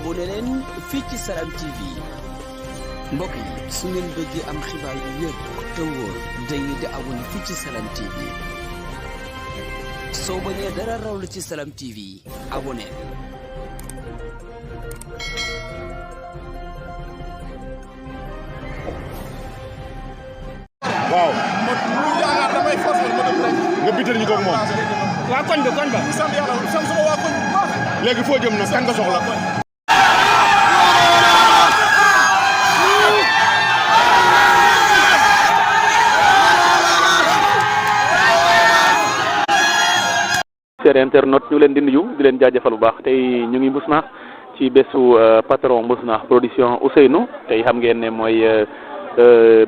abonné leen fii ci Salam TV mbokk yi su ngeen bëggee am xibaar yu wér te wóor da ngeen di abonné fii ci Salam TV soo bëggee dara raw la ci Salam TV abonné. waaw. damay force ma dem rek. nga bital ñu ko moom. waa koñ ba. sant yàlla sant sama waa koñ bu baax. léegi foo jëm nag kan nga soxla. chers internautes ñu leen di nuyu di leen jaajëfal bu baax tey ñu ngi Mbousnakh ci bésu patron Mbousnakh production Ousseynou tey xam ngeen ne mooy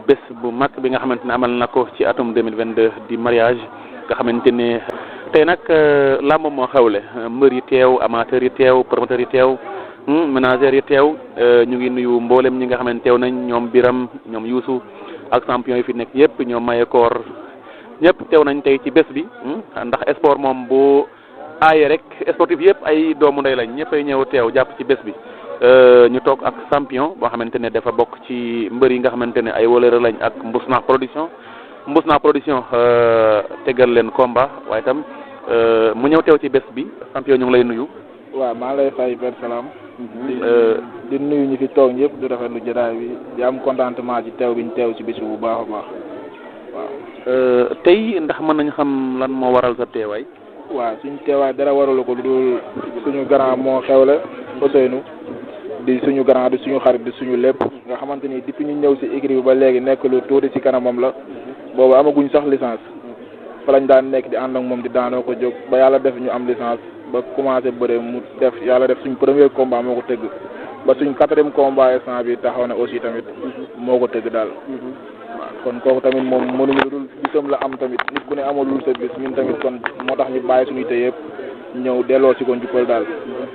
bés bu mag bi nga xamante ne amal na ko ci atum 2022 di mariage nga xamante ne tey nag làmb moo xewle mbër yi teew amateur yi teew promoteur yi teew ménagères yi teew ñu ngi nuyu mboolem ñi nga xamante teew nañ ñoom Biram ñoom Youssou ak champion yi fi nekk yëpp ñoom Mayekoor ñëpp teew nañ tey ci bés bi ndax sport moom bu aaye rek sportif yëpp ay doomu ndey lañ ñëpp ay ñëw teew jàpp ci bés bi ñu toog ak champion boo xamante ne dafa bokk ci mbër yi nga xamante ne ay wolëre lañ ak Mbousnakh production tegal leen combat waaye itam mu ñëw teew ci bés bi champion ñu ngi lay nuyu. waaw maa ngi lay fay per salaam. di nuyu ñi fi toog ñëpp di rafetlu jotaay bi di am contentement ci teew bi ñu teew ci bis bu baax a baax waaw. tey ndax mën nañu xam lan moo waral sa teewaay. waaw suñu teewaay dara waralu ko lu dul suñu grand moo xewle Ousseynou di suñu grand di suñu xarit di suñu lépp nga xamante ni depuis ñu ñëw si écurie bi ba léegi nekk lu tuuti ci kanamam la boobu amaguñ sax licence fa lañ daan nekk di ànd ak moom di daanoo ko jóg ba yàlla def ñu am licence ba commencé bëre mu def yàlla def suñ premier combat moo ko tëgg ba suñ 4e combat instant bi taxaw na aussi tamit moo ko tëgg daal. waaw kon kooku tamit moom mënuñu lu dul bisam la am tamit nit ku ne amoo lu dul sa bis ñun tamit kon moo tax ñu bàyyi suñu te yëpp ñëw delloo si ko njukkal daal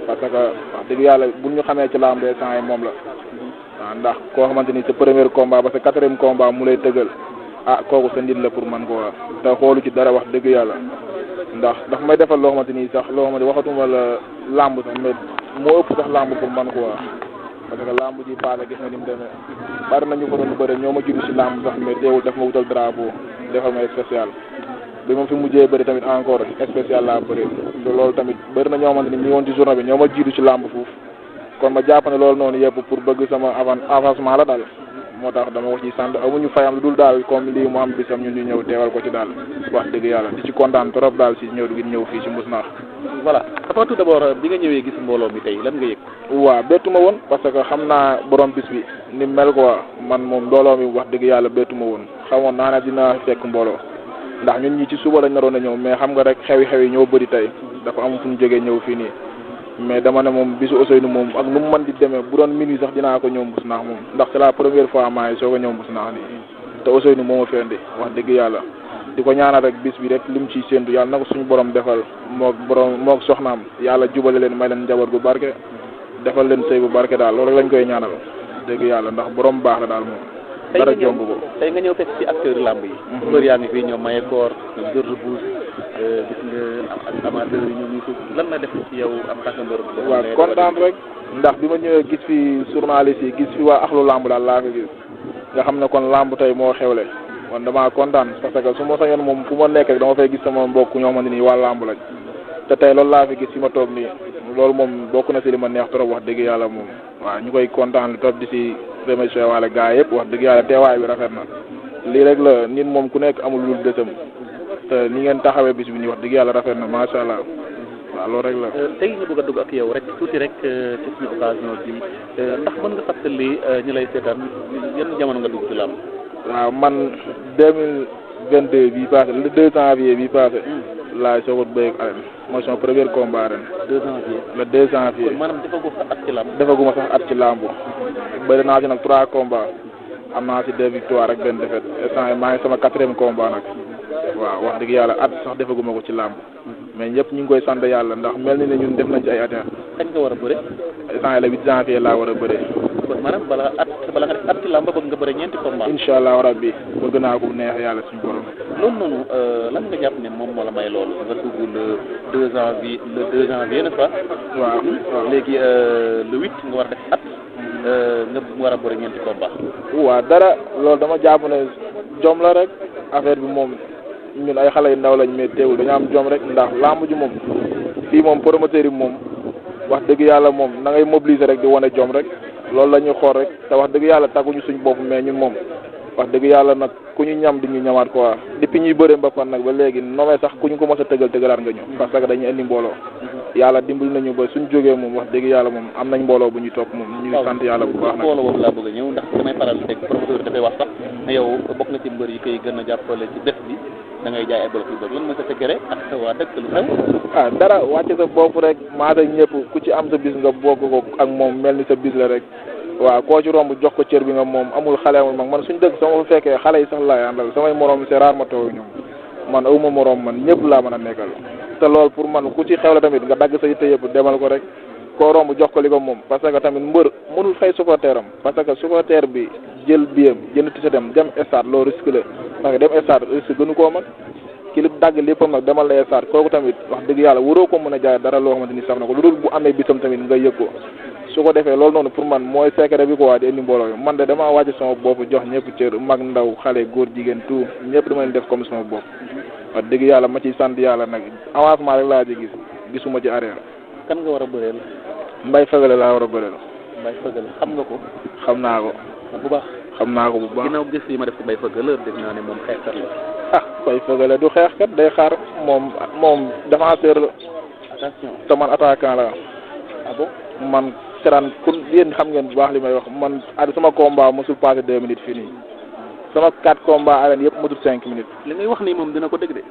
parce que wax dëgg yàlla bu ñu xamee ci lamb de sang yi moom la waaw ndax koo xamante ni sa premier combat ba sa 4e combat mu lay tëggal kooku sa nit la pour man ko waa te xoolu ci dara wax dëgg yàlla ndax daf may defal loo xamante ni sax loo xamante waxatuma la lamb sax mais moo ëpp sax lamb pour man ko waa parce que lamb ji paase gis nga ni mu demee bari nañu ko doon bëre ñoo ma jiitu si lamb sax mais teewul daf ma wutal drapeau defal ma spécial bi ma fi mujjee bëri tamit encore spécial laa bëri te loolu tamit bëri na ñoo xamante ni ñu woon ci journée bi ñoo ma jiitu si lamb foofu kon ma jàpp ne loolu noonu yëpp pour bëgg sama avancement la daal moo tax dama wax ci sant amuñu fayam lu dul daal comme lii mu am bisam ñun ñu ñëw teewal ko ci daal wax dëgg yàlla di ci kontaan trop daal si ñëw gi ñëw fii si Mbousnakh. voilà dafa tout d'abord bi nga ñëwee gis mbooloo mi tey lan nga yëg. waaw bettu ma woon parce que xam naa borom bis bi ni mel quoi man moom mbooloo mi wax dëgg yàlla bettu ma woon xamoon naa ne dina fekk mbooloo ndax ñun ñi ci suba lañ naroon a ñëw mais xam nga rek xew yi ñoo bëri tey dafa am fu ñu jógee ñëw fii nii mais dama ne moom bisu Ousseynou moom ak nu mu mën di demee bu doon minuit sax dinaa ko ñëw Mbousnakh moom ndax c'est la première fois maa ngi soog a ñëw Mbousnakh nii te Ousseynou moo ma fi indi wax dëgg yàlla di ko ñaanal rek bis bi rek lim ciy séntu yàlla na ko suñu borom defal mook soxnaam yàlla jubale leen may leen njaboot gu barke defal leen sëy bu barke daal loolu lañ koy ñaanal dëgg yàlla ndax borom baax la daal moom. dara jomb ko tey nga ñëw fekk ci acteur lamb yi. mbër yaa ngi fii ñoom Mayekoor ñoom George Bush gis nga ak amateur yi ñoom Youssou lan la def ci yow am tant que mbër. waaw kontaan rek ndax bi ma ñëwee gis fi journaliste yi gis fi waa axlu lamb daal laa ko gis nga xam ne kon lamb tey moo xewle kon damaa kontaan parce que su ma sañoon moom fu ma nekk rek dama fay gis sama mbokk ñoo xamante ni waa lamb lañ te tey loolu laa fi gis fi ma toog nii loolu moom bokk na si li ma neex trop wax dëgg yàlla moom waaw ñu koy kontaan trop di si remercier waale gars yëpp wax dëgg yàlla teewaay bi rafet na lii rek la nit moom ku nekk amul lu dësam te ni ngeen taxawee bis bi nii wax dëgg yàlla rafet na macha allah waaw loolu rek la. tey ñu bëgg a dugg ak yow rek tuuti rek ci suñu occasion bi ndax mën nga fàttali ñu lay seetaan yan jamono nga dugg ci làmb. waaw man 2022 bii passé le 2 janvier bii passé laay soog a bëgg ak arène mooy sama premier combat ren. 2 janvier. le 2 janvier. kon maanaam defaguma sax at ci làmb. defaguma sax at ci làmb bëri naa ci nag 3 combats am naa ci 2 victoires ak benn défaite instant maa ngi sama 4e combat nag waaw wax dëgg yàlla at sax defaguma ko ci làmb mais ñëpp ñu ngi koy sant yàlla ndax mel ni ne ñun def nañ ci ay at. kañ nga war a bëre. instant le 8 janvier laa war a bëre. kon maanaam bala nga def at ci làmb bëgg nga bëre ñeenti combat. incha allah rabbi bëgg naa ko neex yàlla suñu borom. loolu noonu lan nga jàpp ne moom moo la may loolu nga dugg le 2 janvier n'est-ce pas. waaw léegi le 8 nga war a def at. nga war a bëri ñeenti combat. waaw dara loolu dama jàpp ne jom la rek affaire bi moom ñun ay xale yu ndaw lañ mais teewul dañu am jom rek ndax lamb ji moom fii moom promoteur yi moom wax dëgg yàlla moom na ngay mobiliser rek di wane jom rek loolu la ñuy xool rek te wax dëgg yàlla tàgguñu suñ bopp mais ñun moom wax dëgg yàlla nag ku ñu ñam di ñu ñamaat quoi depuis ñuy bëre mbapat nag ba léegi nomee sax ku ñu ko mos a tëgalaat nga ñu parce que dañuy indi mbooloo yàlla dimbali nañu ba suñ jógee moom wax dëgg yàlla moom am nañ mbooloo bu ñuy topp moom ñu ngi sant yàlla bu baax nag mbooloo boobu laa bëgg a ñëw ndax damay faral di dégg promoteur dafay wax sax ne yow bokk nga ci mbër yi koy gën a jàppale ci bés bi da ngay jaay ay bloc yu bëri lan mooy sa secret ak sa waa dëkk lu xew dara wàcce sa bopp rek maata ñëpp ku ci am sa bis nga bokk ko ak moom mel ni sa bis la rek waaw koo ci romb jox ko cër bi nga moom amul xale amul mag man suñ dëkk sama fa fekkee xale yi sax laay àndal samay morom c'est rare ma toog ñoom man awuma morom man ñëpp laa mën a nekkal te loolu pour man ku ci xew la tamit nga dagg sa yitte yëpp demal ko rek koo romb jox ko li ko moom parce que tamit mbër mënul fay supporter am parce que supporter bi jël biyam jënd ti sa dem stade loolu risque la parce que dem stade risque gënu koo mag ki li dagg léppam nag demal la stade kooku tamit wax dëgg yàlla waroo ko mën a jaay dara loo xamante ni saf na ko lu dul bu amee bisam tamit nga yëg ko su ko defee loolu noonu pour man mooy secret bi ko waa di indi mbooloo yi man de damaa wàcc sama bopp jox ñëpp cër mag ndaw xale góor jigéen tout ñëpp dama leen def comme sama bopp wax dëgg yàlla ma ciy sant yàlla nag avancement rek laa ci gisuma ci arrière. kan nga war a bëreel. Mbaye Feugeule laa war a bëreel. Mbaye Feugeule xam nga ko. xam naa ko. bu baax xam naa ko bu baax. ginnaaw gis yi ma def ci Mbaye Feugeule dégg naa ne moom xeexkat la. Mbaye Feugeule du xeexkat day xaar moom défenseur la. attention te man attaquant la. ah bon man seraan kun yéen xam ngeen bu baax li may wax man sama combat mosul passé 2 minutes fii nii sama 4 combats arène yëpp mosul 5 minutes. li ngay wax nii moom dina ko dégg de.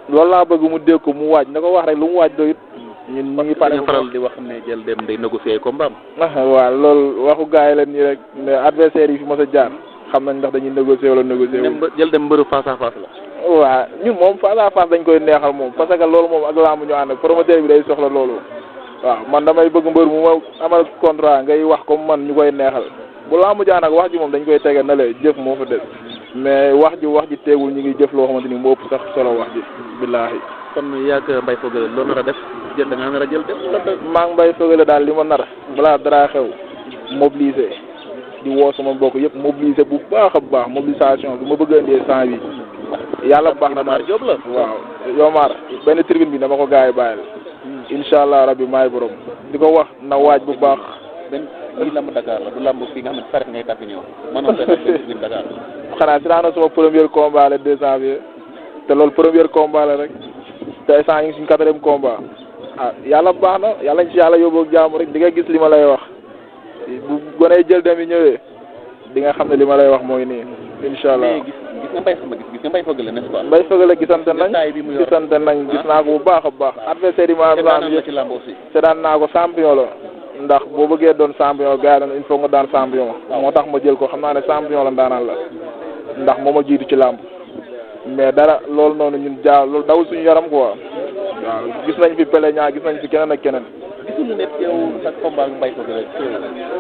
loolu laa bëgg mu dégg ko mu waaj na ko wax rek lu mu waaj doyut ñun ñu ngi pare faral di wax ne jël dem day négocier ay combat am. waaw loolu waxu gars yi la nii rek mais adversaire yi fi mos a jaar xam nañ ndax dañuy négocier wala négocier wu. jël dem mbëru face à face la. waaw ñun moom face à face dañ koy neexal moom parce que loolu moom ak lamb ñu ànd ak promoteur bi day soxla loolu. waaw man damay bëgg mbër mu ma amal contrat ngay wax comme man ñu koy neexal bu lamb jaan ak wax ji moom dañ koy tege na le jëf moo fa des mais wax ji teegul ñu ngi jëf loo xamante ni moo ëpp sax solo wax ji billaahi. kon yàgg Mbaye Feugeule loo nar a def jël da nga nar a jël def. maa ngi Mbaye Feugeule daal li ma nar balaa dara xew mobiliser di woo sama mbokk yëpp mobiliser bu baax a baax mobilisation bi ma bëgg a indee 100 bi yàlla baax na daal waaw Yomar benn tribune bi dama ko gars yi bàyyil incha allah rabbi maay borom di ko wax na waaj bu baax. benn lii lamb Dakar la du lamb fii nga xam ne saret ngay tàgg ñëw mënoon fekk tribune Dakar. xanaa si daanaka sama premier combat le 2 janvier te loolu premier combat la rek te instant ñu ngi suñu 4e combat yàlla baax na yàlla ñu si yàlla yóbbu ak jàmm rek di nga gis li ma lay wax bu gonee jël dem yi ñëwee di nga xam ne li ma lay wax mooy nii incha allah. gis nga Mbaye Feugeule n'est-ce pas. Mbaye Feugeule gisante nañ gis naa ko bu baax a baax. adversaire yi ma am yëpp te daan naa ko champion la ndax boo bëggee doon champion gars yi il faut nga daan champion moo tax ma jël ko xam naa ne champion la ndaanaan la ndax moo ma jiitu ci làmb mais dara loolu noonu ñun loolu dawul suñu yaram quoi waaw gis nañ fi Pelé ñaa gis nañ fi keneen ak keneen. gisuñu ne yow sa combat Mbaye Feugeule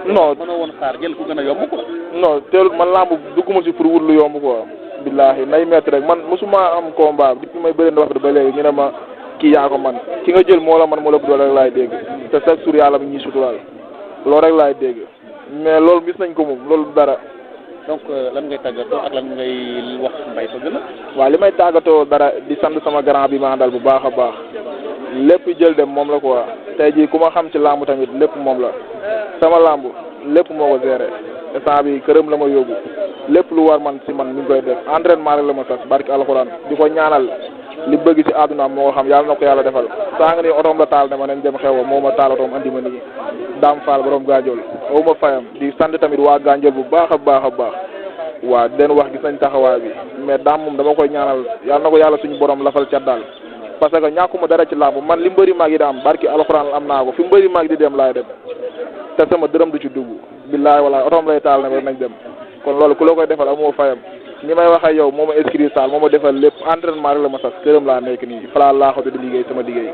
non mënoo woon xaar jël ku gën a yomb quoi. non teewul man làmb dugguma si pour wut lu yomb quoi. billaahi nay métti rek man mosuma am combat depuis may bëri ndox ba léegi ñu ne ma kii yaa ko man ki nga jël moo la man moo la doole rek laay dégg te chaque jour yàlla mi ñuy suturaal loolu rek laay dégg mais loolu gis nañ ko moom loolu dara. donc lan ngay tàggatoo ak lan ngay wax Mbaye Feugeule. waaw li may tàggatoo dara di sant sama grand bi ma àndal bu baax a baax lépp jël dem moom la quoi tey jii ku ma xam ci làmb tamit lépp moom la sama làmb lépp moo ko géré instant bi këram la ma yóbbu lépp lu war man si man mi ngi koy def entraînement rek la ma sas barki alxuraan di ko ñaanal li bëgg si àddunaam moo ko xam yàlla na ko yàlla defal saa nga ni otoom la taal dama nañ dem xew moo ma taal otoom andi ma nii Dame Fall borom Gandiol aw ma fayam di sant tamit waa Gandiol bu baax a baax a baax waa den wax gis nañ taxawaay bi mais Dame moom dama koy ñaanal yàlla na ko yàlla suñu borom lafal cat daal parce que ñàkkuma dara ci làmb man li mbëri mag yi da am barki alxuraan am naa ko fi mbëri mag di dem laay dem te sama dërëm du ci dugg billaay walaay otoom lay taal ne nañ dem kon loolu ku la koy defal amoo fayam ñi may wax ak yow moo ma inscrire saal moo ma defal lépp entraînement rek la ma sas këram laa nekk nii falaa laaxo di liggéey sama liggéey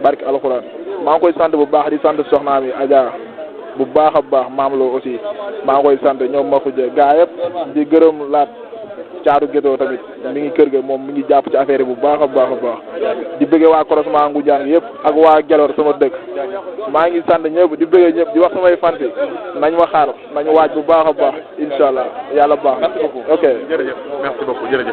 barki alxuraan maa ngi koy sant bu baax di sant soxnaa mi Adja bu baax a baax maam loo aussi maa ngi koy sant ñoom ma xuja gaa yëpp di gërëm laat Caaru Gétoo tamit mi ngi kër ga moom mi ngi jàpp ci affaire yi bu baax a baax a baax di bëggee waa croisement Ngoundiane yëpp ak waa Gelor sama dëkk maa ngi sant ñëpp di bëggee ñëpp di wax samay fanti nañ ma xaar nañ waaj bu baax a baax incha allah yàlla baax. merci beaucoup ok jërëjëf merci beaucoup jërëjëf.